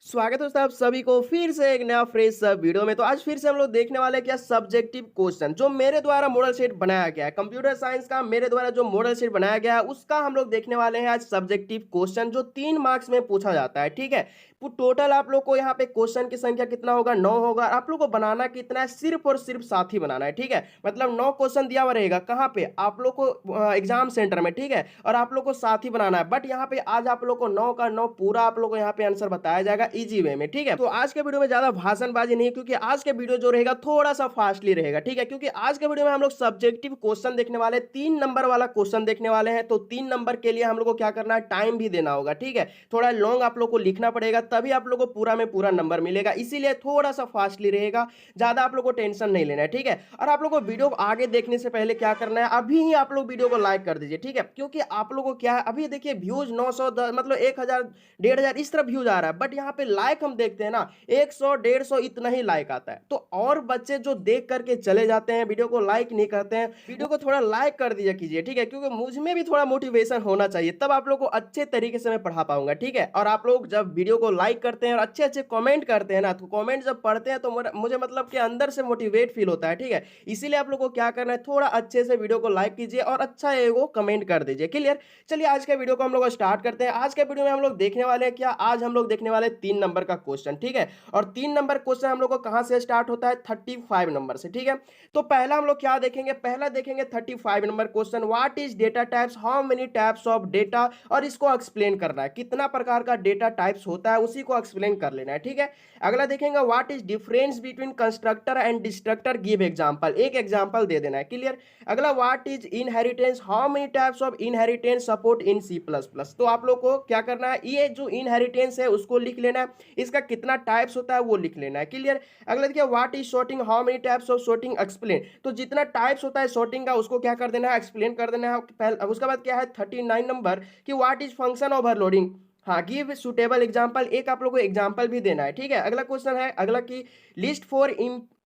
स्वागत है दोस्तों आप सभी को फिर से एक नया फ्रेश सा वीडियो में। तो आज फिर से हम लोग देखने वाले हैं क्या सब्जेक्टिव क्वेश्चन जो मेरे द्वारा मॉडल सेट बनाया गया है कंप्यूटर साइंस का। मेरे द्वारा जो मॉडल सेट बनाया गया है उसका हम लोग देखने वाले हैं आज सब्जेक्टिव क्वेश्चन जो 3 मार्क्स में पूछा जाता है। ठीक है, तो टोटल आप लोग को यहाँ पे क्वेश्चन की संख्या कितना होगा, 9 होगा। आप लोग को बनाना कितना है, सिर्फ और सिर्फ 7 ही बनाना है। ठीक है, मतलब 9 क्वेश्चन दिया हुआ रहेगा कहाँ पे आप लोग को एग्जाम सेंटर में। ठीक है, और आप लोग को 7 ही बनाना है। बट यहाँ पे आज आप लोग को 9 का 9 पूरा आप लोग को यहाँ पे आंसर बताया जाएगा इजी वे में। ठीक है, तो आज के वीडियो में ज्यादा भाषणबाजी नहीं, क्योंकि आज के वीडियो जो रहेगा थोड़ा सा फास्टली रहेगा। ठीक है, क्योंकि आज के वीडियो में हम लोग सब्जेक्टिव क्वेश्चन देखने वाले, 3 नंबर वाला क्वेश्चन देखने वाले हैं। तो 3 नंबर के लिए हम लोग को क्या करना है, टाइम भी देना होगा। ठीक है, थोड़ा लॉन्ग आप लोग को लिखना पड़ेगा, तभी आप लोग को पूरा में पूरा नंबर मिलेगा। इसीलिए थोड़ा सा फास्टली रहेगा, ज्यादा आप लोग को टेंशन नहीं लेना है। ठीक है, और आप लोग को वीडियो को आगे देखने से पहले क्या करना है, अभी ही आप लोग वीडियो को लाइक कर दीजिए। ठीक है, क्योंकि आप लोगों को क्या है, अभी देखिए व्यूज 900 मतलब 1000 1500 इस तरह व्यूज आ रहा है। बट यहाँ पे लाइक हम देखते हैं ना, 100 150 इतना ही लाइक आता है। तो और बच्चे जो देख करके चले जाते हैं, वीडियो को लाइक नहीं करते हैं, वीडियो को थोड़ा लाइक कर दीजिए कीजिए। ठीक है, क्योंकि मुझ में भी थोड़ा मोटिवेशन होना चाहिए, तब आप लोग को अच्छे तरीके से मैं पढ़ा पाऊंगा। ठीक है, और आप लोग जब वीडियो को लाइक करते हैं और अच्छे अच्छे कमेंट करते हैं ना, तो कमेंट जब पढ़ते हैं तो मुझे मतलब कि अंदर से मोटिवेट फील होता है। ठीक है, इसीलिए आप लोग को क्या करना है, थोड़ा अच्छे से वीडियो को लाइक कीजिए और अच्छा एगो कमेंट कर दीजिए। क्लियर। चलिए आज के वीडियो को हम लोग स्टार्ट करते हैं। आज के वीडियो में हम लोग देखने वाले हैं क्या, आज हम लोग देखने वाले 3 नंबर का क्वेश्चन। ठीक है, और 3 नंबर क्वेश्चन हम लोग को कहां से स्टार्ट होता है, 35 नंबर से। ठीक है, तो पहला हम लोग क्या देखेंगे, पहला देखेंगे 35 number question, what is data types, how many types of data, और इसको एक्सप्लेन करना है, कितना प्रकार का डेटा टाइप्स होता है उसी को एक्सप्लेन कर लेना है। ठीक है, अगला देखेंगे what is difference between constructor and destructor, give example, एक एग्जांपल दे देना है। क्लियर। अगला what is inheritance, how many types of inheritance support in C plus plus. तो आप लोग को क्या करना है, ये जो इनहेरिटेंस है उसको लिख लेना है, इसका कितना टाइप्स होता है वो लिख लेना है। क्लियर। अगला देखिए what is sorting, how many types of sorting explain, तो जितना टाइप्स होता है सॉर्टिंग का उसको क्या कर देना है, एक्सप्लेन कर देना है। उसके बाद क्या है 39 नंबर कि व्हाट इज फंक्शन ओवरलोडिंग, हाँ गिव सुटेबल एग्जांपल, एक आप लोग को एग्जांपल भी देना है। ठीक है, अगला क्वेश्चन है अगला की list for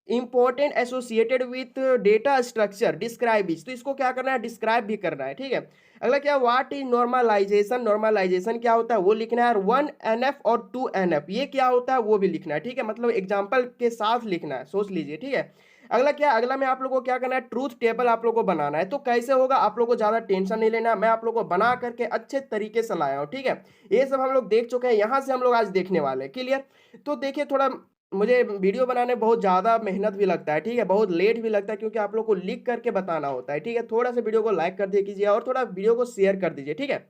important associated with data structure describe etch, तो इसको क्या करना है, डिस्क्राइब भी करना है। ठीक है, अगला क्या व्हाट इज नॉर्मलाइजेशन, नॉर्मलाइजेशन क्या होता है वो लिखना है, और 1 NF और 2 NF ये क्या होता है वो भी लिखना है। ठीक है, मतलब एग्जांपल के साथ लिखना है, सोच लीजिए। ठीक है, अगला क्या, अगला में आप लोगों को क्या करना है, ट्रूथ टेबल आप लोगों को बनाना है। तो कैसे होगा, आप लोगों को ज्यादा टेंशन नहीं लेना, मैं आप लोगों को बना करके अच्छे तरीके से लाया हूं। ठीक है, ये सब हम लोग देख चुके हैं, यहां से हम लोग आज देखने वाले हैं। क्लियर। तो देखिए थोड़ा मुझे वीडियो बनाने बहुत ज़्यादा मेहनत भी लगता है। ठीक है, बहुत लेट भी लगता है, क्योंकि आप लोग को लिख करके बताना होता है। ठीक है, थोड़ा सा वीडियो को लाइक कर दिए कीजिए और थोड़ा वीडियो को शेयर कर दीजिए। ठीक है,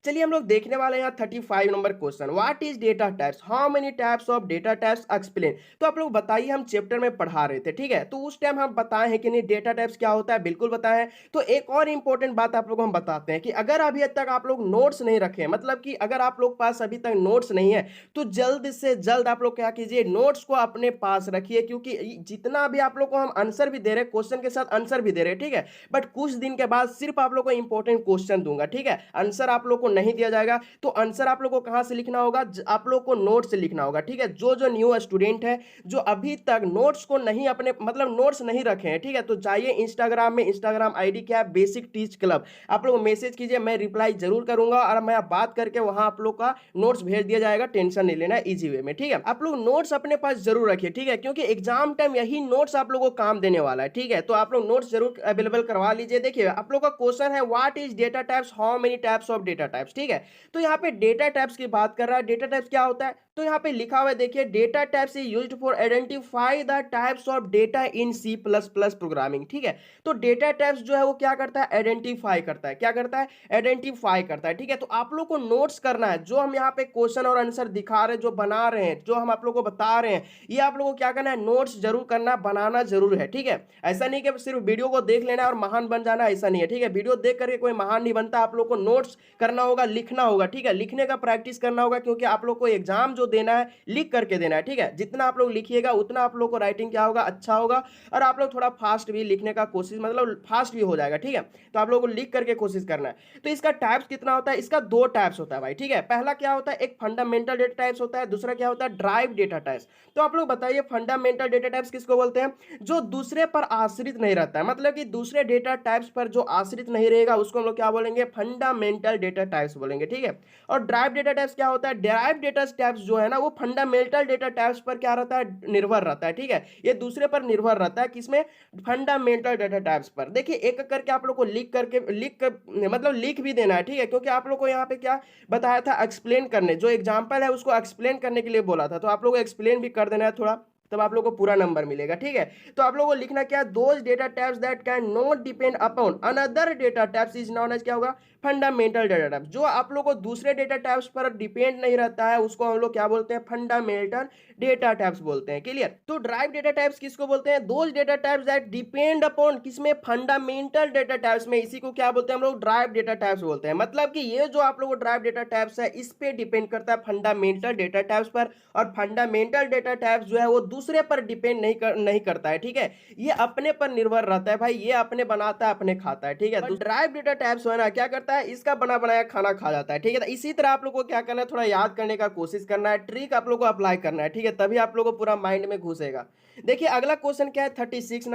चलिए हम लोग देखने वाले हैं यहाँ 35 number question, what is data types, how many types of data types explain. तो आप लोग बताइए, हम चैप्टर में पढ़ा रहे थे। ठीक है, तो उस टाइम हम बताए हैं कि नहीं डेटा टाइप्स क्या होता है, बिल्कुल बताए हैं। तो एक और इंपॉर्टेंट बात आप लोग को हम बताते हैं कि अगर अभी तक आप लोग नोट्स नहीं रखे, मतलब कि अगर आप लोग पास अभी तक नोट्स नहीं है, तो जल्द से जल्द आप लोग क्या कीजिए, नोट्स को अपने पास रखिए। क्योंकि जितना भी आप लोग को हम आंसर भी दे रहे हैं, क्वेश्चन के साथ आंसर भी दे रहे हैं। ठीक है, बट कुछ दिन के बाद सिर्फ आप लोग को इंपॉर्टेंट क्वेश्चन दूंगा। ठीक है, आंसर आप लोग को नहीं दिया जाएगा। तो आंसर आप लोग को कहां से लिखना होगा, आप लोग को नोट से लिखना होगा। ठीक है, जो जो न्यू स्टूडेंट है, जो अभी तक नोट्स को नहीं अपने मतलब नोट्स नहीं रखे हैं, ठीक है, तो जाइए इंस्टाग्राम में, इंस्टाग्राम आईडी क्या है, बेसिक टीच क्लब, आप लोग मैसेज कीजिए, मैं रिप्लाई जरूर करूंगा और मैं बात करके वहां आप लोग का नोट्स भेज दिया जाएगा। टेंशन नहीं लेना, इजी वे में। ठीक है, आप लोग नोट्स अपने पास जरूर रखिए। ठीक है, क्योंकि एग्जाम टाइम यही नोट्स आप लोगों को काम देने वाला है। ठीक है, तो आप लोग नोट्स जरूर अवेलेबल करवा लीजिए। देखिए आप लोग का क्वेश्चन है what is data types, how many types of data types. ठीक है, तो यहाँ पे डेटा टाइप्स की बात कर रहा है। डेटा टाइप्स क्या होता है, तो यहाँ पे लिखा हुआ है, देखिए data types is used for identify the types of data in C plus plus programming. ठीक है, तो डेटा टाइप्स जो है वो क्या करता है, आइडेंटिफाई करता है। क्या करता है, आइडेंटिफाई करता है। ठीक है, तो आप लोग को नोट्स करना है, जो हम यहाँ पे क्वेश्चन और आंसर दिखा रहे हैं, जो बना रहे हैं, जो हम आप लोग को बता रहे हैं, ये आप लोग को क्या करना है, नोट्स जरूर करना है, बनाना जरूर है। ठीक है, ऐसा नहीं कि सिर्फ वीडियो को देख लेना और महान बन जाना, ऐसा नहीं है। ठीक है, वीडियो देख करके कोई महान नहीं बनता, आप लोग को नोट्स करना होगा, लिखना होगा। ठीक है, लिखने का प्रैक्टिस करना होगा, क्योंकि आप लोग को एग्जाम जो देना है लिख करके देना है। ठीक है, जितना आप लोग लिखिएगा उतना आप लोग को राइटिंग क्या होगा, अच्छा होगा, और आप लोग थोड़ा फास्ट भी लिखने का कोशिश, मतलब फास्ट भी हो जाएगा। ठीक है, तो आप लोग को लिख करके कोशिश करना है। तो इसका टाइप्स कितना होता है, इसका 2 टाइप्स होता है भाई। ठीक है, पहला क्या होता है, एक फंडामेंटल डेटा टाइप्स होता है, दूसरा क्या होता है, ड्राइव डेटा टाइप्स। तो आप लोग बताइए फंडामेंटल डेटा टाइप्स किसको बोलते हैं, जो दूसरे पर आश्रित नहीं रहता है, मतलब कि दूसरे डेटा टाइप्स पर जो आश्रित नहीं रहेगा उसको हम लोग क्या बोलेंगे, फंडामेंटल डेटा टाइप्स बोलेंगे, ठीक है। और ड्राइव डेटा टाइप्स क्या होता है, ड्राइव डेटा टाइप्स जो है ना वो फंडामेंटल डेटा टाइप्स पर क्या रहता है, निर्भर रहता है, ठीक है। ये दूसरे पर निर्भर रहता है, किसमें, फंडामेंटल डेटा टाइप्स पर। देखिए एक एक करके आप लोग को लिख कर मतलब लिख भी देना है, ठीक है, क्योंकि आप लोग को यहाँ पे क्या बताया था, एक्सप्लेन करने, जो एग्जाम्पल है उसको एक्सप्लेन करने के लिए बोला था, तो आप लोग को एक्सप्लेन भी कर देना है थोड़ा, तब आप लोग को पूरा नंबर मिलेगा, ठीक है। तो आप लोगों को लिखना क्या, those data types that can not depend upon another data types is known as क्या होगा, फंडामेंटल डेटा टाइप्स। जो आप लोग को दूसरे डेटा टाइप्स पर डिपेंड नहीं रहता है उसको हम लोग क्या बोलते हैं, फंडामेंटल डेटा टाइप्स बोलते हैं, क्लियर। तो ड्राइव डेटा टाइप्स किसको बोलते हैं, those data types that depend upon किसमें, फंडामेंटल डेटा टाइप्स में, इसी को क्या बोलते हैं हम लोग, ड्राइव डेटा टाइप्स बोलते हैं। मतलब कि ये जो आप लोग को ड्राइव डेटा टाइप्स है इस पे डिपेंड करता है फंडामेंटल डेटा टाइप्स पर, और फंडामेंटल डेटा टाइप्स जो है वो दूसरे पर डिपेंड नहीं करता है, ठीक है। ये अपने पर निर्भर रहता है भाई, ये अपने बनाता है अपने खाता है, ठीक है। ड्राइव डेटा टाइप्स है ना क्या करता है, इसका बना बनाया खाना खा जाता है, ठीक है। तो इसी तरह आप लोग को क्या करना है, थोड़ा याद करने का कोशिश करना है, ट्रिक आप लोग को अप्लाई करना है, ठीक है, तभी आप लोग को पूरा माइंड में घुसेगा। देखिए अगला क्वेश्चन क्या है, 36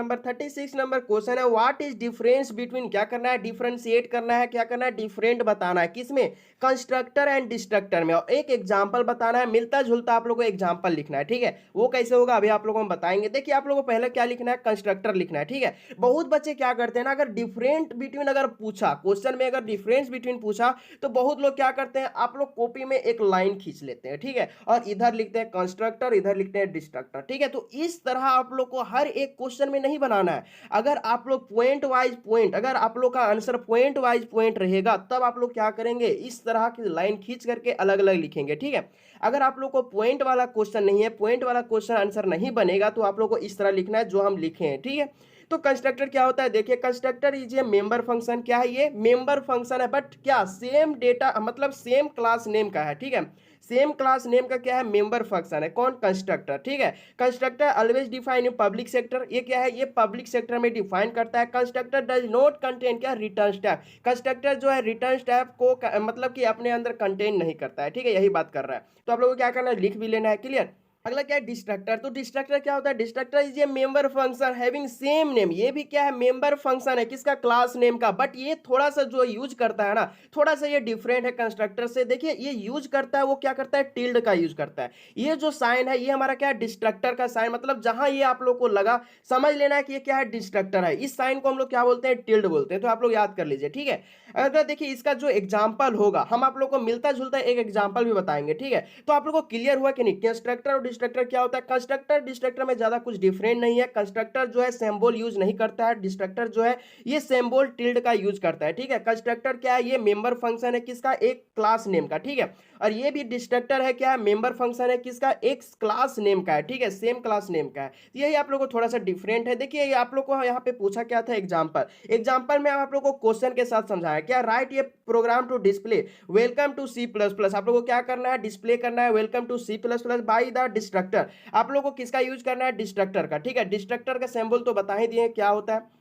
नंबर क्वेश्चन है, व्हाट इज डिफरेंस बिटवीन, क्या करना है, डिफरेंशिएट करना है, क्या करना है, डिफरेंट बताना है, किसमें, कंस्ट्रक्टर एंड डिस्ट्रक्टर में, और एक एग्जांपल बताना है, मिलता जुलता आप लोग को एग्जांपल लिखना है, ठीक है। वो कैसे होगा अभी आप लोगों को हम बताएंगे। देखिए आप लोगों को पहले क्या लिखना है, कंस्ट्रक्टर लिखना है, ठीक है। बहुत बच्चे क्या करते हैं ना, अगर डिफरेंट बिटवीन अगर पूछा क्वेश्चन में, अगर डिफरेंस बिटवीन पूछा तो बहुत लोग क्या करते हैं, आप लोग कॉपी में एक लाइन खींच लेते हैं, ठीक है, और इधर लिखते हैं कंस्ट्रक्टर, इधर लिखते हैं डिस्ट्रक्टर, ठीक है। तो इस तरह आप लोग को हर एक क्वेश्चन में नहीं बनाना है। अगर आप लोग पॉइंट वाइज पॉइंट, अगर आप लोग का आंसर पॉइंट वाइज पॉइंट रहेगा तब आप लोग क्या करेंगे, इस तरह की लाइन खींच करके अलग अलग लिखेंगे, ठीक है। अगर आप लोग को पॉइंट वाला क्वेश्चन नहीं है, पॉइंट वाला क्वेश्चन आंसर नहीं बनेगा, तो आप लोग को इस तरह लिखना है जो हम लिखे हैं, ठीक है। तो कंस्ट्रक्टर क्या होता है, देखिए constructor is a member function, क्या है ये, मेंबर फंक्शन है, बट क्या सेम डेटा मतलब सेम क्लास नेम का है, ठीक है। सेम क्लास नेम का क्या है, मेंबर फंक्शन है, कौन, कंस्ट्रक्टर, ठीक है। Constructor always define in public sector, ये क्या है, ये पब्लिक सेक्टर में डिफाइन करता है। कंस्ट्रक्टर डज नॉट कंटेन क्या, रिटर्न टैग, कंस्ट्रक्टर जो है रिटर्न टैग को मतलब कि अपने अंदर कंटेन नहीं करता है, ठीक है, यही बात कर रहा है। तो आप लोगों को क्या करना है, लिख भी लेना है, क्लियर। अगला क्या है, डिस्ट्रक्टर। तो डिस्ट्रक्टर क्या होता है, destructor is a member function having same name, ये भी क्या है, मेंबर फंक्शन है, किसका, क्लास नेम का, बट ये थोड़ा सा जो यूज करता है ना, थोड़ा सा ये डिफरेंट है कंस्ट्रक्टर से। देखिए ये यूज करता है, वो क्या करता है, टिल्ड का यूज करता है। ये जो साइन है ये हमारा क्या है, डिस्ट्रक्टर का साइन, मतलब जहां ये आप लोग को लगा समझ लेना है कि ये क्या है, डिस्ट्रक्टर है। इस साइन को हम लोग क्या बोलते हैं, टिल्ड बोलते हैं, तो आप लोग याद कर लीजिए, ठीक है। अगर देखिए इसका जो एग्जाम्पल होगा, हम आप लोग को मिलता जुलता एक एग्जाम्पल भी बताएंगे, ठीक है। तो आप लोग को क्लियर हुआ कि नहीं, कंस्ट्रक्टर और डिस्ट्रक्टर क्या होता है। कंस्ट्रक्टर डिस्ट्रक्टर में ज्यादा कुछ डिफरेंट नहीं है। कंस्ट्रक्टर जो है सिंबल यूज नहीं करता है, डिस्ट्रक्टर जो है ये सिंबल टिल्ड का यूज करता है, ठीक है। कंस्ट्रक्टर क्या है, ये मेंबर फंक्शन है किसका, एक क्लास नेम का, ठीक है। और ये भी डिस्ट्रक्टर है, क्या है, मेंबर फंक्शन है किसका, एक क्लास नेम का है, ठीक है, सेम क्लास नेम का है। यही आप लोग को थोड़ा सा डिफरेंट है। देखिए ये आप लोग को यहाँ पे पूछा क्या था, एग्जाम्पल में आप लोग को क्वेश्चन के साथ समझाया क्या, राइट ये program to display welcome to C plus plus, आप लोग को क्या करना है, डिस्प्ले करना है welcome to C plus plus by the destructor. आप लोग को किसका यूज करना है, डिस्ट्रक्टर का, ठीक है। डिस्ट्रक्टर का सिंबल तो बता ही दिए क्या होता है।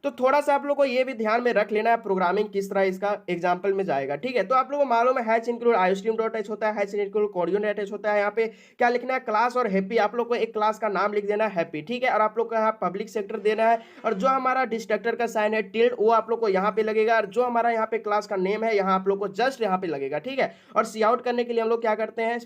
तो थोड़ा सा आप लोग को ये भी ध्यान में रख लेना है प्रोग्रामिंग किस तरह इसका एग्जांपल में जाएगा, ठीक है। तो आप लोगों को मालूम है hatch include iostream dot H होता है, हैच इंक्लूड कोडियन डॉट एच होता है। यहाँ पे क्या लिखना है, क्लास और हैप्पी, आप लोग को एक क्लास का नाम लिख देना है हैप्पी, ठीक है। और आप लोग को यहाँ पब्लिक सेक्टर देना है, और जो हमारा डिस्ट्रक्टर का साइन है टिल्ड वो आप लोग को यहाँ पे लगेगा, और जो हमारा यहाँ पे क्लास का नेम है यहाँ आप लोग को जस्ट यहाँ पे लगेगा, ठीक है। और सी आउट करने के लिए हम लोग क्या करते हैं,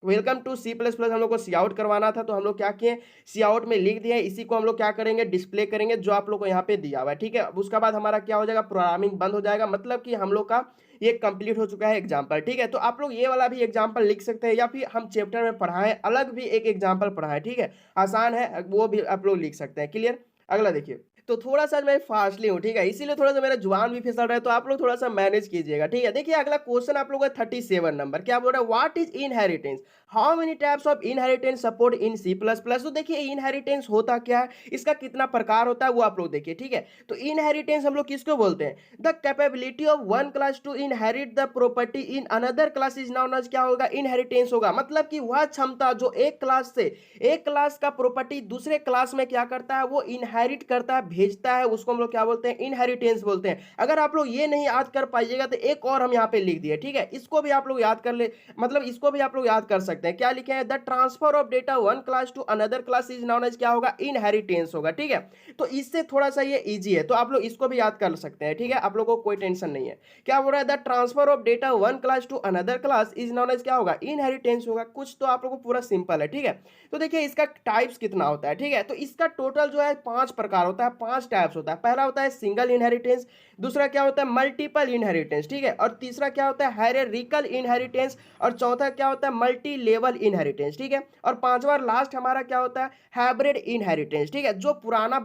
welcome to C plus plus हम लोग को सी आउट करवाना था, तो हम लोग क्या किए, सी आउट में लिख दिए, इसी को हम लोग क्या करेंगे, डिस्प्ले करेंगे जो आप लोग को यहाँ पे दिया हुआ है, ठीक है। अब उसके बाद हमारा क्या हो जाएगा, प्रोग्रामिंग बंद हो जाएगा, मतलब कि हम लोग का ये कंप्लीट हो चुका है एग्जाम्पल, ठीक है। तो आप लोग ये वाला भी एग्जाम्पल लिख सकते हैं, या फिर हम चैप्टर में पढ़ाएं अलग भी एक एग्जाम्पल पढ़ाएं, ठीक है, आसान है, वो भी आप लोग लिख सकते हैं, क्लियर। अगला देखिए, तो थोड़ा सा मैं फास्टली हूँ, ठीक है, इसीलिए थोड़ा सा मेरा जुबान भी फिसल रहा है, तो आप लोग थोड़ा सा मैनेज कीजिएगा, ठीक है। देखिए अगला क्वेश्चन आप लोगों का 37 नंबर क्या बोल रहा है, what is inheritance, how many types of inheritance support in C plus plus. तो देखिए इनहेरिटेंस होता क्या है, इसका कितना प्रकार होता है वो आप लोग देखिए, ठीक है। तो इनहेरिटेंस हम लोग किसको बोलते हैं, the capability of one class to inherit the property in another class is known as क्या होगा, इनहेरिटेंस होगा। मतलब कि वह क्षमता जो एक क्लास से एक क्लास का प्रॉपर्टी दूसरे क्लास में क्या करता है, वो इनहेरिट करता है, भेजता है उसको हम लोग क्या बोलते हैं, इनहेरिटेंस बोलते हैं। अगर आप लोग ये नहीं याद कर पाइएगा तो एक और हम यहाँ पे लिख दिए, ठीक है, इसको भी आप लोग याद कर ले, मतलब इसको भी आप लोग याद कर सकते हैं। क्या लिखे हैं, the transfer of data one class to another class is known as क्या होगा, इनहेरिटेंस होगा, ठीक है। तो इससे थोड़ा सा ये इजी है, तो आप लोग इसको भी याद कर सकते हैं, ठीक है, आप लोगों को कोई टेंशन नहीं है। क्या बोल रहा है, the transfer of data one class to another class is known as क्या होगा, इनहेरिटेंस होगा। कुछ तो आप लोगों को पूरा सिंपल है, ठीक है। तो देखिए इसका टाइप्स कितना होता है, ठीक है, तो इसका टोटल जो है 5 प्रकार होता है, 5 टाइप्स होता है। पहला होता है सिंगल इनहेरिटेंस, दूसरा क्या होता है मल्टीपल इनहेरिटेंस, ठीक है, और तीसरा क्या होता है हायरार्किकल इनहेरिटेंस, और चौथा क्या होता है मल्टी लेवल इनहेरिटेंस, ठीक है, और पांचवा लास्ट हमारा क्या होता है हाइब्रिड इनहेरिटेंस, ठीक है। जो पुराना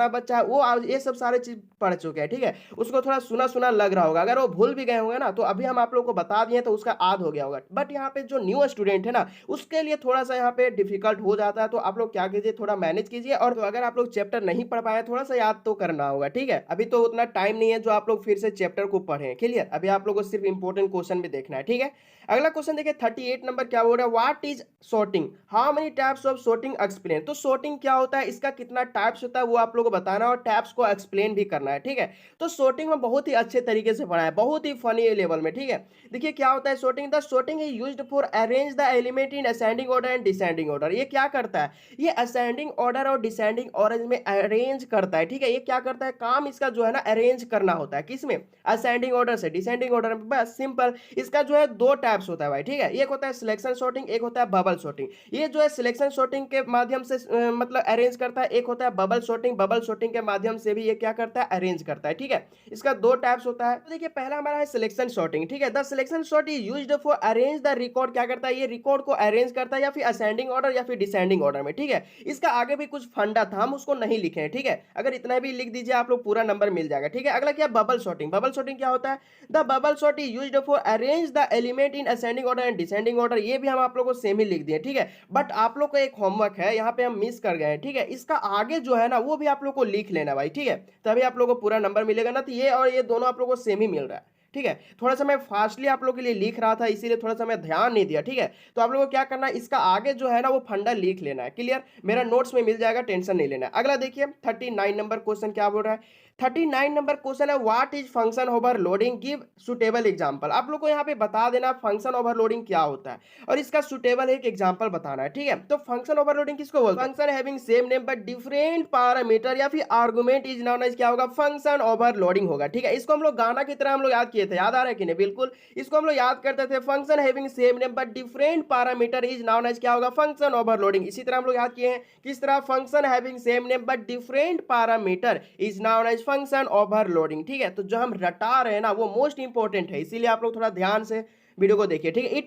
बच्चा है वो ये सब सारे चीज पढ़ चुके हैं, ठीक है, उसको थोड़ा सुना सुना लग रहा होगा, अगर वो भूल भी गए होंगे ना तो अभी हम आप लोग को बता दिए तो उसका याद हो गया होगा। बट यहाँ पे जो न्यू स्टूडेंट है ना उसके लिए थोड़ा सा यहाँ पे डिफिकल्ट हो जाता है, तो आप लोग क्या कीजिए थोड़ा मैनेज कीजिए, और तो अगर आप लोग चैप्टर नहीं पढ़ पाए थोड़ा सा याद तो करना होगा, ठीक है। अभी तो उतना टाइम नहीं है जो आप लोग फिर से चैप्टर को पढ़ें, क्लियर। अभी आप लोग को सिर्फ इंपॉर्टेंट क्वेश्चन भी देखना है, ठीक है। अगला क्वेश्चन देखिए 38 नंबर क्या बोल रहा है, what is sorting, how many types of sorting explain. तो सॉर्टिंग क्या होता है, इसका कितना टाइप्स होता है वो आप लोग को बताना और टाइप्स को एक्सप्लेन भी करना है, ठीक है। तो सॉर्टिंग में बहुत ही अच्छे तरीके से पढ़ा है, बहुत ही फनी लेवल में, ठीक है। देखिए क्या होता है sorting, the sorting is used for arrange the element in ascending order and descending order. ये क्या करता है, ये असेंडिंग ऑर्डर और डिसेंडिंग ऑर्डर में अरेंज करता है, ठीक है। ये क्या करता है काम इसका जो है ना अरेंज करना होता है, किसमें, असेंडिंग ऑर्डर से डिसेंडिंग ऑर्डर में, बस सिंपल। इसका जो है दो टाइप्स होता है भाई, ठीक है, एक होता है सिलेक्शन सॉर्टिंग, एक होता है बबल सॉर्टिंग। ये जो है सिलेक्शन सॉर्टिंग के माध्यम से मतलब अरेंज करता है, एक होता है बबल सॉर्टिंग, बबल सॉर्टिंग के माध्यम से भी ये क्या करता है अरेंज करता है, ठीक है। इसका दो टाइप्स होता है। तो देखिए पहला हमारा है सिलेक्शन सॉर्टिंग, ठीक है, the selection sort is used for arrange the record. क्या करता है ये रिकॉर्ड को अरेंज करता है या फिर असेंडिंग ऑर्डर या फिर डिसेंडिंग ऑर्डर में, ठीक है। इसका आगे भी कुछ फंडा था, हम उसको नहीं लिखे हैं, ठीक है, अगर इतना भी लिख दीजिए आप लोग पूरा नंबर मिल जाएगा, ठीक है। अगला क्या बबल सॉर्टिंग, बबल सॉर्टिंग क्या होता है, the bubble sort is used for arrange the element in ascending order and descending order. ये भी हम आप लोग को सेम ही लिख दिए, ठीक है, बट आप लोग को एक होमवर्क है यहाँ पे हम मिस कर गए हैं, ठीक है। इसका आगे जो है ना वो भी आप लोग को लिख लेना भाई, ठीक है, तभी आप लोग को पूरा नंबर मिलेगा ना। तो ये और ये दोनों आप लोग को सेम ही मिल रहा है, ठीक है। थोड़ा सा मैं फास्टली आप लोग के लिए लिख रहा था इसीलिए थोड़ा सा मैं ध्यान नहीं दिया, ठीक है। तो आप लोगों को क्या करना है इसका आगे जो है ना वो फंडा लिख लेना है, क्लियर, मेरा नोट्स में मिल जाएगा, टेंशन नहीं लेना है। अगला देखिए 39 नंबर क्वेश्चन क्या बोल रहा है, 39 नंबर क्वेश्चन है what is function overloading, give suitable example. आप लोग को यहाँ पे बता देना फंक्शन ओवरलोडिंग क्या होता है और इसका सुटेबल एक एग्जांपल बताना है, ठीक है। तो फंक्शन ओवरलोडिंग किसको बोलते हैं, function having same name but different parameter या फिर आर्गुमेंट इज नोन एज क्या होगा, फंक्शन ओवरलोडिंग होगा, ठीक है। इसको हम लोग गाना की तरह हम लोग याद किए थे, याद आ रहा है कि नहीं, बिल्कुल इसको हम लोग याद करते थे, function having same name but different parameter is known as क्या होगा, फंक्शन ओवरलोडिंग। इसी तरह हम लोग याद किए हैं किस तरह, function having same name but different parameter is known as function overloading, ठीक है। तो जो हम रटा रहे हैं ना वो मोस्ट इंपॉर्टेंट है, इसीलिए आप लोग थोड़ा ध्यान से वीडियो को देखिए, ठीक है।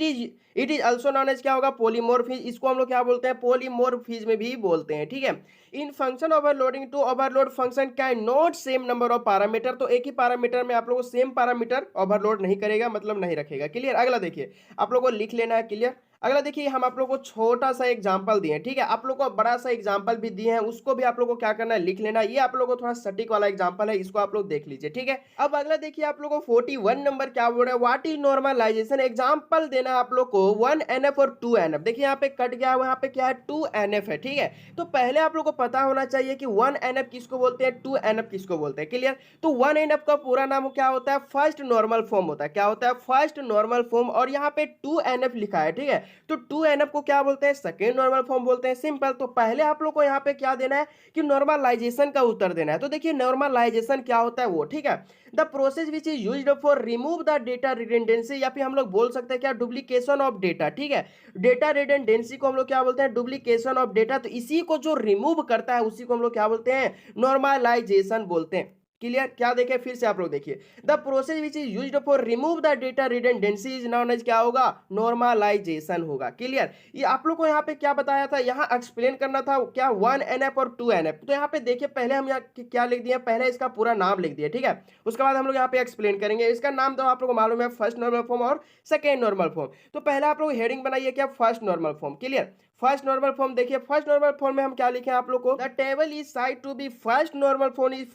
It is also known as क्या होगा, पॉलीमॉर्फिज्म। इसको हम लोग क्या बोलते हैं, पॉलीमॉर्फिज्म भी बोलते हैं, ठीक है। In function overloading to overload function can not same number of parameter. तो एक ही पैरामीटर में आप लोगों को सेम पैरामीटर ओवरलोड नहीं करेगा, मतलब नहीं रखेगा, क्लियर। अगला देखिए आप लोगों को लिख लेना है, क्लियर। अगला देखिए हम आप लोग को छोटा सा एग्जांपल दिए, ठीक है, आप लोग को बड़ा सा एग्जांपल भी दिए हैं, उसको भी आप लोग को क्या करना है लिख लेना। ये आप लोग को थोड़ा सटीक वाला एग्जांपल है, इसको आप लोग देख लीजिए, ठीक है। अब अगला देखिए आप लोग को 41 नंबर क्या बोल रहा है, व्हाट इज नॉर्मलाइजेशन। एग्जांपल देना है आप लोग को 1NF और 2NF। देखिए यहाँ पे कट गया है, यहाँ पे क्या है 2NF है, ठीक है। तो पहले आप लोग को पता होना चाहिए कि 1NF किसको बोलते हैं, 2NF किसको बोलते हैं, क्लियर। तो 1NF का पूरा नाम क्या होता है, फर्स्ट नॉर्मल फॉर्म होता है, क्या होता है, फर्स्ट नॉर्मल फॉर्म। और यहाँ पे 2NF लिखा है, ठीक है, तो 2NF को क्या बोलते हैं, सेकेंड नॉर्मल फॉर्म बोलते हैं, सिंपल। तो पहले आप लोग को यहाँ पे क्या देना है कि नॉर्मलाइजेशन का उत्तर देना है। तो देखिए नॉर्मलाइजेशन क्या होता है वो, ठीक है, the process which is used for remove the data redundancy, या फिर हम लोग बोल सकते हैं क्या डुप्लीकेशन ऑफ डेटा, ठीक है। डेटा रिडंडेंसी को हम लोग क्या बोलते हैं, डुप्लीकेशन ऑफ डेटा। तो इसी को जो रिमूव करता है उसी को हम लोग क्या बोलते हैं, नॉर्मलाइजेशन बोलते हैं, क्लियर। क्या देखें फिर से आप लोग देखिए, the process which is used for remove the data redundancy is known as क्या होगा, नॉर्मलाइजेशन होगा, क्लियर। ये आप लोग को यहाँ पे क्या बताया था, यहाँ एक्सप्लेन करना था क्या 1NF और 2NF। तो यहाँ पे देखिए पहले हम यहाँ क्या लिख दिए, पहले इसका पूरा नाम लिख दिया, ठीक है, उसके बाद हम लोग यहाँ पे एक्सप्लेन करेंगे। इसका नाम तो आप लोग को मालूम है, फर्स्ट नॉर्मल फॉर्म और सेकेंड नॉर्मल फॉर्म। तो पहले आप लोग हेडिंग बनाइए क्या, first normal form, clear. First normal form देखिए, फर्स्ट नॉर्मल फॉर्म में हम क्या लिखे हैं आप लोग को, the table is said to be first normal form is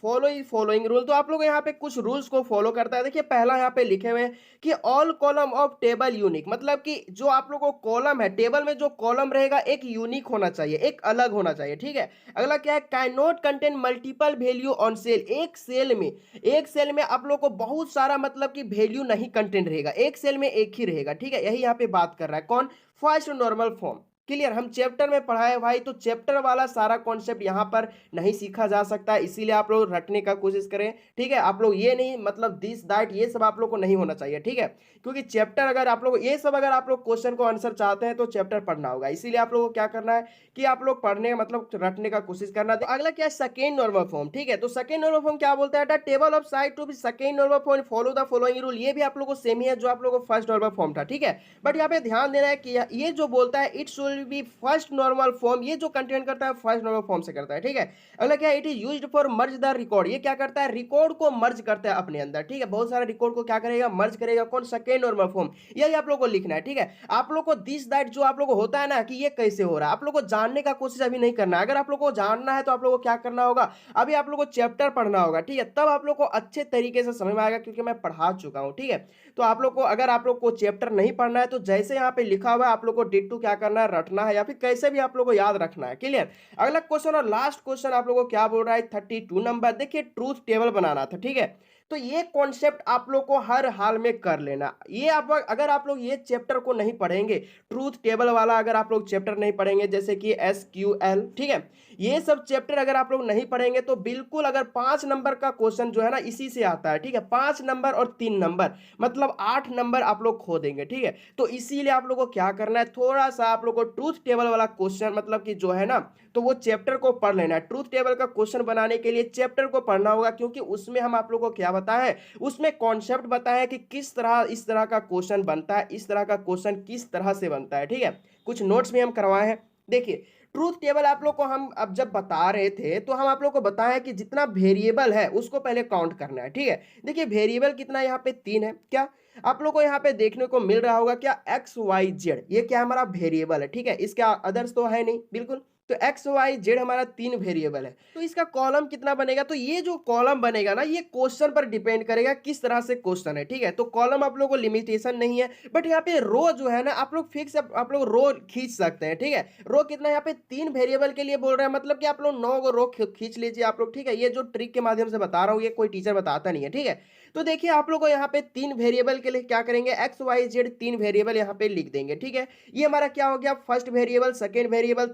following rule. तो आप लोग यहाँ पे कुछ रूल्स को फॉलो करता है। देखिए पहला यहाँ पे लिखे हुए हैं कि all column of table unique, मतलब कि जो आप लोग को कॉलम है, टेबल में जो कॉलम रहेगा एक यूनिक होना चाहिए, एक अलग होना चाहिए, ठीक है। अगला क्या है, can not contain multiple value on sale. एक सेल में आप लोग को बहुत सारा मतलब कि वैल्यू नहीं कंटेंट रहेगा, एक सेल में एक ही रहेगा, ठीक है। यही यहाँ पे बात कर रहा है कौन, फर्स्ट नॉर्मल फॉर्म। क्लियर, हम चैप्टर में पढ़ाए भाई, तो चैप्टर वाला सारा कॉन्सेप्ट यहाँ पर नहीं सीखा जा सकता, इसीलिए आप लोग रटने का कोशिश करें, ठीक है। आप लोग ये नहीं मतलब दिस दैट ये सब आप लोग को नहीं होना चाहिए, ठीक है। क्योंकि चैप्टर अगर आप लोग ये सब अगर आप लोग क्वेश्चन को आंसर चाहते हैं तो चैप्टर पढ़ना होगा, इसीलिए आप लोग को क्या करना है कि आप लोग पढ़ने मतलब रटने का कोशिश करना। तो अगला क्या है, सेकेंड नॉर्मल फॉर्म, ठीक है। तो सेकेंड नॉर्मल फॉर्म क्या बोलता है, table of said to be second normal form follow the following rule. ये भी आप लोग को सेम ही है जो आप लोग को फर्स्ट नॉर्मल फॉर्म था, ठीक है। बट यहाँ पे ध्यान देना है कि ये जो बोलता है it should be first normal form, ये जो कंटेंट करता है फर्स्ट नॉर्मल फॉर्म से करता है, ठीक है। अगला क्या है, it is used for merge the record. ये क्या करता है, रिकॉर्ड को मर्ज करता है अपने अंदर, ठीक है। बहुत सारे रिकॉर्ड को क्या करेगा, मर्ज करेगा, कौन, सेकेंड नॉर्मल फॉर्म। यही आप लोग को लिखना है, ठीक है। आप लोग को दिस दैट जो आप लोग को होता है ना कि ये कैसे हो रहा है, आप लोग को जानने का कोशिश अभी नहीं करना है। अगर आप लोग को जानना है तो आप लोग को क्या करना होगा, अभी आप लोग को चैप्टर पढ़ना होगा, ठीक है। तब आप लोग को अच्छे तरीके से समझ में आएगा, क्योंकि मैं पढ़ा चुका हूं, ठीक है। तो आप लोग को अगर आप लोग को चैप्टर नहीं पढ़ना है तो जैसे यहाँ पे लिखा हुआ है आप लोग को डिट्टू क्या करना है, रटना है, या फिर कैसे भी आप लोग को याद रखना है। क्लियर। अगला क्वेश्चन और लास्ट क्वेश्चन आप लोगों को क्या बोल रहा है, 32 नंबर। देखिए ट्रूथ टेबल बनाना था, ठीक है। तो ये कॉन्सेप्ट आप लोग को हर हाल में कर लेना। ये आप अगर आप लोग ये चैप्टर को नहीं पढ़ेंगे, ट्रूथ टेबल वाला अगर आप लोग चैप्टर नहीं पढ़ेंगे, जैसे कि SQL, ठीक है, ये सब चैप्टर अगर आप लोग नहीं पढ़ेंगे तो बिल्कुल अगर 5 नंबर का क्वेश्चन जो है ना इसी से आता है, ठीक है। 5 नंबर और 3 नंबर मतलब 8 नंबर आप लोग खो देंगे, ठीक है। तो इसीलिए आप लोग को क्या करना है, थोड़ा सा आप लोग को ट्रूथ टेबल वाला क्वेश्चन मतलब कि जो है ना, तो वो चैप्टर को पढ़ लेना है। ट्रूथ टेबल का क्वेश्चन बनाने के लिए चैप्टर को पढ़ना होगा, क्योंकि उसमें हम आप लोग को क्या बताया है, उसमें कॉन्सेप्ट बताया है कि किस तरह इस तरह का क्वेश्चन बनता है, इस तरह का क्वेश्चन किस तरह से बनता है, ठीक है। कुछ नोट्स भी हम करवाए हैं। देखिए ट्रूथ टेबल आप लोग को हम अब जब बता रहे थे तो हम आप लोग को बताया कि जितना वेरिएबल है उसको पहले काउंट करना है, ठीक है। देखिए वेरिएबल कितना यहाँ पे 3 है, क्या आप लोग को यहाँ पे देखने को मिल रहा होगा, क्या XYZ, ये क्या हमारा वेरिएबल है, ठीक है। इसके अदर्स तो है नहीं, बिल्कुल। तो XYZ हमारा 3 वेरिएबल है। तो इसका कॉलम कितना बनेगा, तो ये जो कॉलम बनेगा ना ये क्वेश्चन पर डिपेंड करेगा किस तरह से क्वेश्चन है, ठीक है। तो कॉलम आप लोग को लिमिटेशन नहीं है, बट यहाँ पे रो जो है ना आप लोग फिक्स आप लोग रो खींच सकते हैं, ठीक है। रो कितना यहाँ पे 3 वेरिएबल के लिए बोल रहे हैं, मतलब कि आप लोग 9 को रो खींच लीजिए आप लोग, ठीक है। ये जो ट्रिक के माध्यम से बता रहा हूँ ये कोई टीचर बताता नहीं है, ठीक है। तो देखिए आप लोग को यहाँ पे 3 वेरिएबल के लिए क्या करेंगे, XYZ 3 वेरिएबल यहाँ पे लिख देंगे, ठीक है। ये हमारा क्या हो गया, first variable, second variable,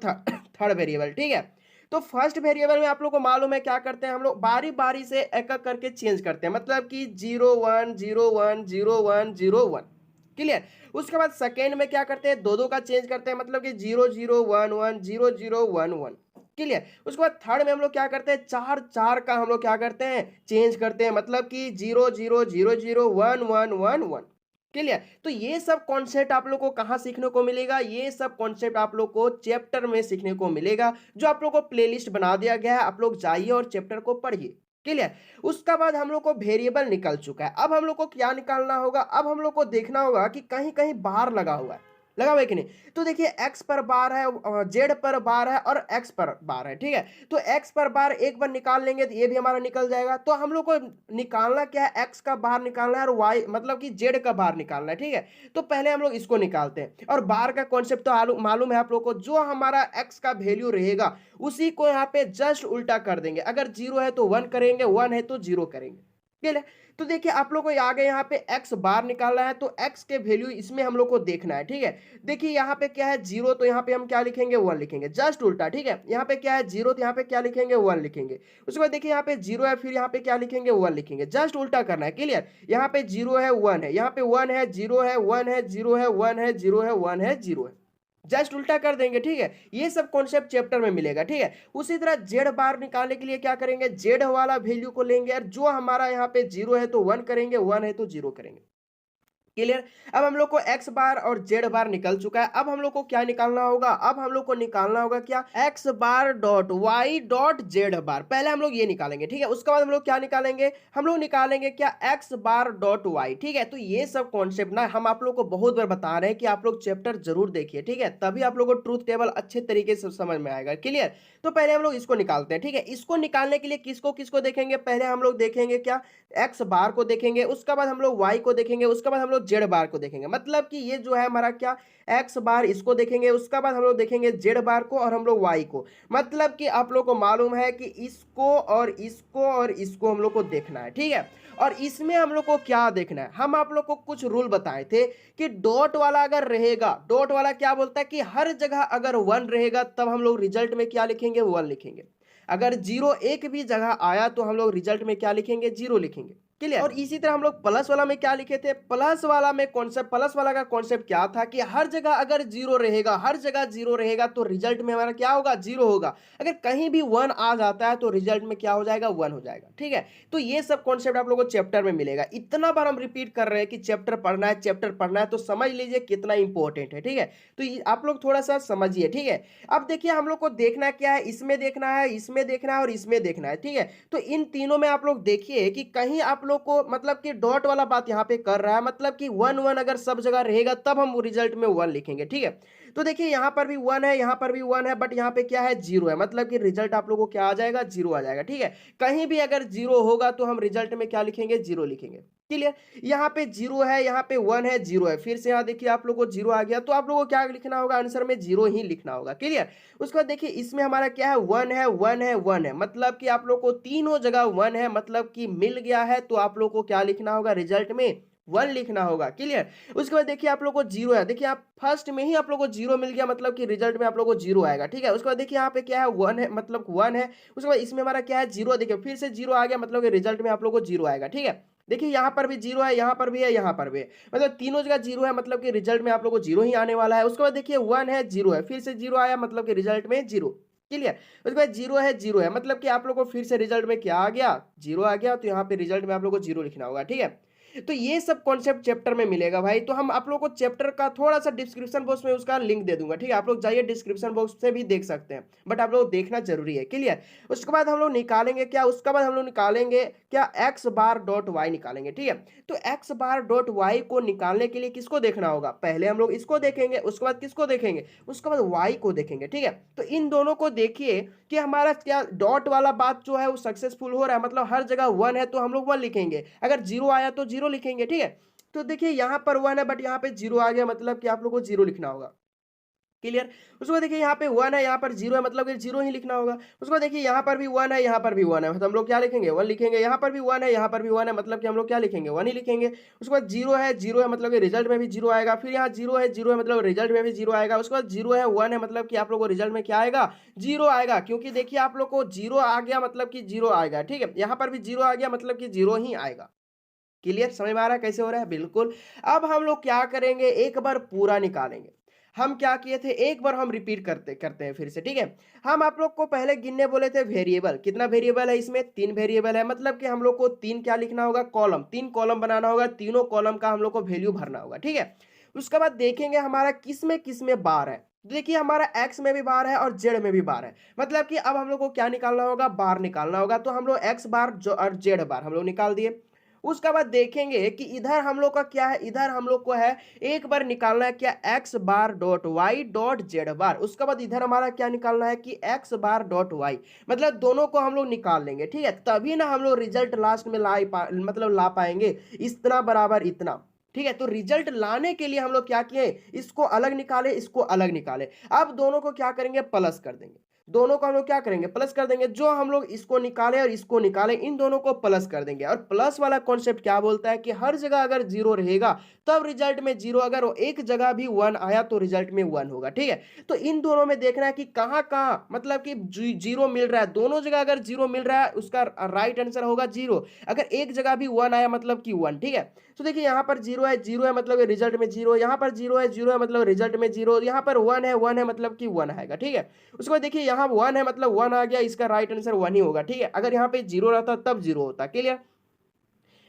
third variable, ठीक है। तो फर्स्ट वेरिएबल में आप लोग को मालूम है क्या करते हैं, हम लोग बारी बारी से एक एक करके चेंज करते हैं, मतलब कि 0 1 0 1 0 1 0 1, क्लियर। उसके बाद सेकेंड में क्या करते हैं, दो का चेंज करते हैं, मतलब कि 0 0 1 1 0 0 1 1, क्लियर। उसके बाद थर्ड में हम लोग क्या करते हैं, 4 4 का हम लोग क्या करते हैं, चेंज करते हैं, मतलब कि 0 0 0 0 1 1 1 1, क्लियर। तो ये सब कॉन्सेप्ट आप लोग को कहाँ सीखने को मिलेगा, ये सब कॉन्सेप्ट आप लोग को चैप्टर में सीखने को मिलेगा, जो आप लोग को प्लेलिस्ट बना दिया गया है। आप लोग जाइए और चैप्टर को पढ़िए, क्लियर। उसका बाद हम लोग को वेरिएबल निकल चुका है। अब हम लोग को क्या निकालना होगा, अब हम लोग को देखना होगा कि कहीं कहीं बार लगा हुआ है, लगा हुआ है कि नहीं। तो देखिए x पर बार है, z पर बार है और x पर बार है, ठीक है। तो x पर बार एक बार निकाल लेंगे तो ये भी हमारा निकल जाएगा। तो हम लोग को निकालना क्या है, x का बार निकालना है और y मतलब कि z का बार निकालना है, ठीक है। तो पहले हम लोग इसको निकालते हैं, और बार का कॉन्सेप्ट तो मालूम है आप लोग को, जो हमारा x का वैल्यू रहेगा उसी को यहाँ पे जस्ट उल्टा कर देंगे। अगर 0 है तो 1 करेंगे, 1 है तो 0 करेंगे, ठीक है। तो देखिए आप लोग को आगे यहाँ पे x बार निकालना है, तो x के वैल्यू इसमें हम लोग को देखना है, ठीक है। देखिए यहाँ पे क्या है 0, तो यहाँ पे हम क्या लिखेंगे, 1 लिखेंगे, जस्ट उल्टा, ठीक है। यहाँ पे क्या है 0, तो यहाँ पे क्या लिखेंगे, 1 लिखेंगे। उसके बाद देखिए यहाँ पे 0 है, फिर यहाँ पे क्या लिखेंगे, 1 लिखेंगे, जस्ट उल्टा करना है, क्लियर। यहाँ पे 0 है 1 है, यहाँ पे 1 है 0 है 1 है 0 है 1 है 0 है 1 है 0 है, जस्ट उल्टा कर देंगे, ठीक है। ये सब कॉन्सेप्ट चैप्टर में मिलेगा, ठीक है। उसी तरह जेड बार निकालने के लिए क्या करेंगे, जेड वाला वैल्यू को लेंगे, और जो हमारा यहाँ पे 0 है तो 1 करेंगे, 1 है तो 0 करेंगे, क्लियर। अब हम लोग को एक्स बार और जेड बार निकल चुका है। अब हम लोग को क्या निकालना होगा, अब हम लोग को निकालना होगा क्या, x bar dot y dot z bar. पहले हम लोग ये निकालेंगे, ठीक है। उसके बाद हम लोग क्या निकालेंगे, हम लोग निकालेंगे क्या, एक्स बार डॉट वाई, ठीक है। तो ये सब कॉन्सेप्ट ना हम आप लोग को बहुत बार बता रहे हैं कि आप लोग चैप्टर जरूर देखिए, ठीक है, तभी आप लोग को ट्रूथ टेबल अच्छे तरीके से समझ में आएगा। क्लियर। तो पहले हम लोग इसको निकालते हैं, ठीक है। इसको निकालने के लिए किसको किसको देखेंगे, पहले हम लोग देखेंगे क्या, एक्स बार को देखेंगे, उसके बाद हम लोग वाई को देखेंगे, उसके बाद हम लोग जेड बार को देखेंगे। मतलब कि ये जो है हमारा क्या, एक्स बार इसको देखेंगे, उसके बाद हम लोग देखेंगे जेड बार को और हम लोग वाई को। मतलब कि आप लोग को मालूम है कि इसको और इसको और इसको हम लोग को देखना है, ठीक है। और इसमें हम लोग को क्या देखना है, हम आप लोग को कुछ रूल बताए थे कि डॉट वाला अगर रहेगा, डॉट वाला क्या बोलता है कि हर जगह अगर वन रहेगा तब हम लोग रिजल्ट में क्या लिखेंगे, वन लिखेंगे। अगर जीरो एक भी जगह आया तो हम लोग रिजल्ट में क्या लिखेंगे, जीरो लिखेंगे। क्लियर। और इसी तरह हम लोग प्लस वाला में क्या लिखे थे, प्लस वाला में कॉन्सेप्ट, प्लस वाला का कॉन्सेप्ट क्या था कि हर जगह अगर जीरो रहेगा, हर जगह जीरो रहेगा तो रिजल्ट में हमारा क्या होगा, जीरो होगा। अगर कहीं भी वन आ जाता है तो रिजल्ट में क्या हो जाएगा, वन हो जाएगा, ठीक है। तो ये सब कॉन्सेप्ट आप लोगों को चैप्टर में मिलेगा। इतना बार हम रिपीट कर रहे हैं कि चैप्टर पढ़ना है, चैप्टर पढ़ना है, तो समझ लीजिए कितना इंपॉर्टेंट है, ठीक है। तो आप लोग थोड़ा सा समझिए, ठीक है। अब देखिए हम लोग को देखना क्या है, इसमें देखना है, इसमें देखना है और इसमें देखना है, ठीक है। तो इन तीनों में आप लोग देखिए कि कहीं आप लोग को मतलब कि डॉट वाला बात यहाँ पे कर रहा है, मतलब कि वन वन अगर सब जगह रहेगा तब हम रिजल्ट में वन लिखेंगे, ठीक है। तो देखिए यहाँ पर भी वन है, यहाँ पर भी वन है, बट यहाँ पे क्या है, जीरो है। मतलब कि रिजल्ट आप लोगों को क्या आ जाएगा, जीरो आ जाएगा, ठीक है। कहीं भी अगर जीरो होगा तो हम रिजल्ट में क्या लिखेंगे, जीरो लिखेंगे। क्लियर। यहाँ पे जीरो है, यहाँ पे वन है, जीरो है, फिर से यहाँ देखिए आप लोगों को जीरो आ गया, तो आप लोगों को क्या लिखना होगा, आंसर में जीरो ही लिखना होगा। क्लियर। उसके बाद देखिए इसमें हमारा क्या है, वन है, वन है, वन है, मतलब कि आप लोग को तीनों जगह वन है, मतलब कि मिल गया है, तो आप लोग को क्या लिखना होगा, रिजल्ट में वन लिखना होगा। क्लियर। उसके बाद देखिए आप लोग को जीरो है, देखिए आप फर्स्ट में ही आप लोग को जीरो मिल गया, मतलब कि रिजल्ट में आप लोग को जीरो आएगा, ठीक है। उसके बाद देखिए यहाँ पे क्या है, वन है, मतलब वन है। उसके बाद इसमें हमारा क्या है, जीरो, देखिए फिर से जीरो आ गया, मतलब कि रिजल्ट में आप लोग को जीरो आएगा, ठीक है। देखिए यहाँ पर भी जीरो है, यहाँ पर भी है, यहाँ पर भी है, मतलब तीनों जगह जीरो है, मतलब कि रिजल्ट में आप लोग को जीरो ही आने वाला है। उसके बाद देखिए वन है, जीरो है, फिर से जीरो आया, मतलब कि रिजल्ट में जीरो। क्लियर। उसके बाद जीरो है, जीरो है, मतलब कि आप लोग को फिर से रिजल्ट में क्या आ गया, जीरो आ गया, तो यहाँ पे रिजल्ट में आप लोग को जीरो लिखना होगा, ठीक है। तो ये सब कॉन्सेप्ट चैप्टर में मिलेगा भाई। तो हम आप लोग को चैप्टर का थोड़ा सा डिस्क्रिप्शन बॉक्स में उसका लिंक दे दूंगा, ठीक है। आप लोग जाइए डिस्क्रिप्शन बॉक्स से भी देख सकते हैं, बट आप लोग देखना जरूरी है। क्लियर। उसके बाद हम लोग निकालेंगे क्या, उसके बाद हम लोग निकालेंगे क्या, एक्स बार डॉट वाई निकालेंगे, ठीक है। तो एक्स बार डॉट वाई को निकालने के लिए किसको देखना होगा, पहले हम लोग इसको देखेंगे, उसके बाद किसको देखेंगे, उसके बाद वाई को देखेंगे, ठीक है। तो इन दोनों को देखिए कि हमारा क्या डॉट वाला बात जो है वो सक्सेसफुल हो रहा है, मतलब हर जगह वन है तो हम लोग वन लिखेंगे, अगर जीरो आया तो जीरो लिखेंगे, ठीक है। तो देखिए यहाँ पर वन है, बट यहाँ पे जीरो आ गया, मतलब कि आप लोग को जीरो लिखना होगा। क्लियर। उसके बाद देखिए यहाँ पे वन है, यहाँ पर जीरो है, मतलब कि जीरो ही लिखना होगा। उसके बाद देखिए यहाँ पर भी वन है, यहाँ पर भी वन है, तो हम लोग क्या लिखेंगे, वन लिखेंगे। यहाँ पर भी वन है, यहाँ पर भी वन है, मतलब कि हम लोग क्या लिखेंगे, वन ही लिखेंगे। उसके बाद जीरो है, जीरो है, मतलब कि रिजल्ट में भी जीरो आएगा। फिर यहाँ जीरो है, जीरो है, मतलब रिजल्ट में भी जीरो आएगा। उसके बाद जीरो है, वन है, मतलब कि आप लोग को रिजल्ट में क्या आएगा, जीरो आएगा, क्योंकि देखिए आप लोग को जीरो आ गया, मतलब कि जीरो आएगा, ठीक है। यहाँ पर भी जीरो आ गया, मतलब कि जीरो ही आएगा। क्लियर। समझ में आ रहा है कैसे हो रहा है, बिल्कुल। अब हम लोग क्या करेंगे, एक बार पूरा निकालेंगे। हम क्या किए थे, एक बार हम रिपीट करते करते हैं फिर से, ठीक है। हम आप लोग को पहले गिनने बोले थे वेरिएबल, कितना वेरिएबल है इसमें, तीन वेरिएबल है, मतलब कि हम लोग को तीन क्या लिखना होगा, कॉलम, तीन कॉलम बनाना होगा, तीनों कॉलम का हम लोग को वैल्यू भरना होगा, ठीक है। उसके बाद देखेंगे हमारा किस में बार है। देखिए हमारा एक्स में भी बार है और जेड में भी बार है, मतलब कि अब हम लोग को क्या निकालना होगा, बार निकालना होगा। तो हम लोग एक्स बार जो और जेड बार हम लोग निकाल दिए। उसके बाद देखेंगे कि इधर हम लोग का क्या है, इधर हम लोग को है एक बार निकालना है क्या, x bar dot y dot z bar. उसके बाद इधर हमारा क्या निकालना है कि एक्स बार डॉट वाई, मतलब दोनों को हम लोग निकाल लेंगे, ठीक है। तभी ना हम लोग रिजल्ट लास्ट में मतलब ला पाएंगे, इतना बराबर इतना, ठीक है। तो रिजल्ट लाने के लिए हम लोग क्या किए, इसको अलग निकाले, इसको अलग निकाले। अब दोनों को क्या करेंगे, प्लस कर देंगे। दोनों को हम लोग क्या करेंगे, प्लस कर देंगे। जो हम लोग इसको निकाले और इसको निकाले, इन दोनों को प्लस कर देंगे। और प्लस वाला कॉन्सेप्ट क्या बोलता है कि हर जगह अगर जीरो रहेगा तब रिजल्ट में जीरो, अगर वो एक जगह भी वन आया तो रिजल्ट में वन होगा, ठीक है। तो इन दोनों में देखना है कि कहां कहां मतलब कि जीरो मिल रहा है। दोनों जगह अगर जीरो मिल रहा है उसका राइट आंसर होगा जीरो। अगर एक जगह भी वन आया मतलब कि वन, ठीक है। तो देखिए यहाँ पर जीरो है, जीरो है, मतलब रिजल्ट में जीरो। यहाँ पर जीरो है, जीरो है, मतलब रिजल्ट में जीरो। यहाँ पर वन है, मतलब कि वन आएगा, ठीक है। उसके बाद देखिए यहाँ वन है, मतलब वन आ गया, इसका राइट आंसर वन ही होगा, ठीक है। अगर यहाँ पे जीरो रहता तब जीरो होता। क्लियर।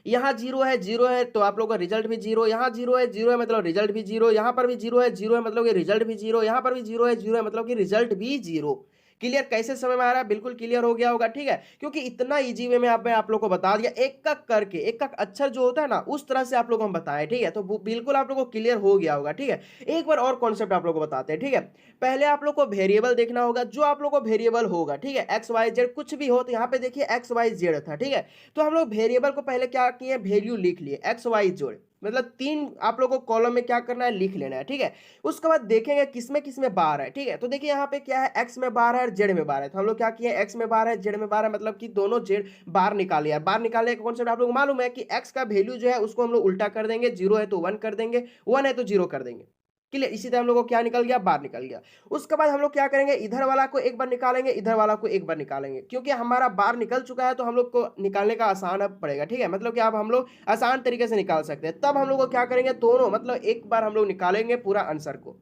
यहाँ जीरो है तो आप लोग का रिजल्ट भी जीरो, यहाँ जीरो है मतलब रिजल्ट भी जीरो, यहाँ पर भी जीरो है मतलब कि रिजल्ट भी जीरो, यहाँ पर भी जीरो है मतलब कि रिजल्ट भी जीरो। क्लियर? कैसे समझ में आ रहा है? बिल्कुल क्लियर हो गया होगा, ठीक है? क्योंकि इतना ईजी वे में मैं आप लोग को बता दिया, एक-एक करके, एक-एक अक्षर जो होता है ना, उस तरह से आप लोगों को हम बताएँ, ठीक है? तो बिल्कुल आप लोगों को क्लियर हो गया होगा, ठीक है? एक बार और कॉन्सेप्ट आप लोगों को बताते हैं, ठीक है? पहले आप लोग को वेरिएबल देखना होगा, जो आप लोग को वेरिएबल होगा, ठीक है? एक्स, वाई, जेड कुछ भी हो, तो यहाँ पे देखिए एक्स, वाई, जेड था, ठीक है? तो हम लोग वेरिएबल को पहले क्या किए, वैल्यू लिख लिए, एक्स, वाई, जेड मतलब 3 आप लोगों को कॉलम में क्या करना है, लिख लेना है, ठीक है? उसके बाद देखेंगे किसमें बार है, ठीक है? तो देखिए यहाँ पे क्या है, एक्स में बार है और जेड में बार है। तो हम लोग क्या किए, एक्स में बार है, जेड में बार है, मतलब कि दोनों जेड बार निकाले हैं। बार निकालने का कॉन्सेप्ट आप लोग को मालूम है कि एक्स का वैल्यू जो है उसको हम लोग उल्टा कर देंगे, 0 है तो 1 कर देंगे, 1 है तो 0 कर देंगे। क्लियर? इसी तरह हम लोग को क्या निकल गया, बार निकल गया। उसके बाद हम लोग क्या करेंगे, इधर वाला को एक बार निकालेंगे, इधर वाला को एक बार निकालेंगे, क्योंकि हमारा बार निकल चुका है तो हम लोग को निकालने का आसान अब पड़ेगा, ठीक है? मतलब कि अब हम लोग आसान तरीके से निकाल सकते हैं। तब हम लोग को क्या करेंगे, दोनों मतलब एक बार हम लोग निकालेंगे पूरा आंसर को।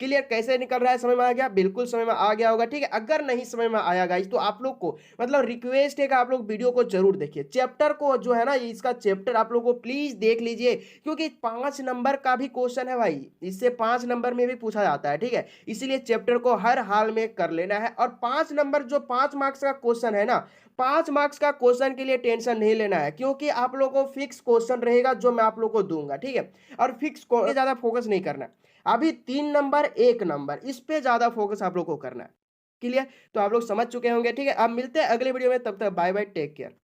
क्लियर? कैसे निकल रहा है, समझ में आ गया? बिल्कुल समझ में आ गया होगा, ठीक है? अगर नहीं समझ में आया गाइस तो आप लोग को मतलब रिक्वेस्ट है कि आप लोग वीडियो को जरूर देखिए, चैप्टर को जो है ना, इसका चैप्टर आप लोग को प्लीज देख लीजिए, क्योंकि 5 नंबर का भी क्वेश्चन है भाई, इससे 5 नंबर में भी पूछा जाता है, ठीक है? इसीलिए चैप्टर को हर हाल में कर लेना है। और 5 नंबर जो 5 मार्क्स का क्वेश्चन है ना, 5 मार्क्स का क्वेश्चन के लिए टेंशन नहीं लेना है, क्योंकि आप लोग को फिक्स क्वेश्चन रहेगा जो मैं आप लोग को दूंगा, ठीक है? और फिक्स को ज्यादा फोकस नहीं करना है। अभी 3 नंबर 1 नंबर इस पे ज्यादा फोकस आप लोग को करना है। क्लियर? तो आप लोग समझ चुके होंगे, ठीक है? अब मिलते हैं अगले वीडियो में, तब तक बाय बाय, टेक केयर।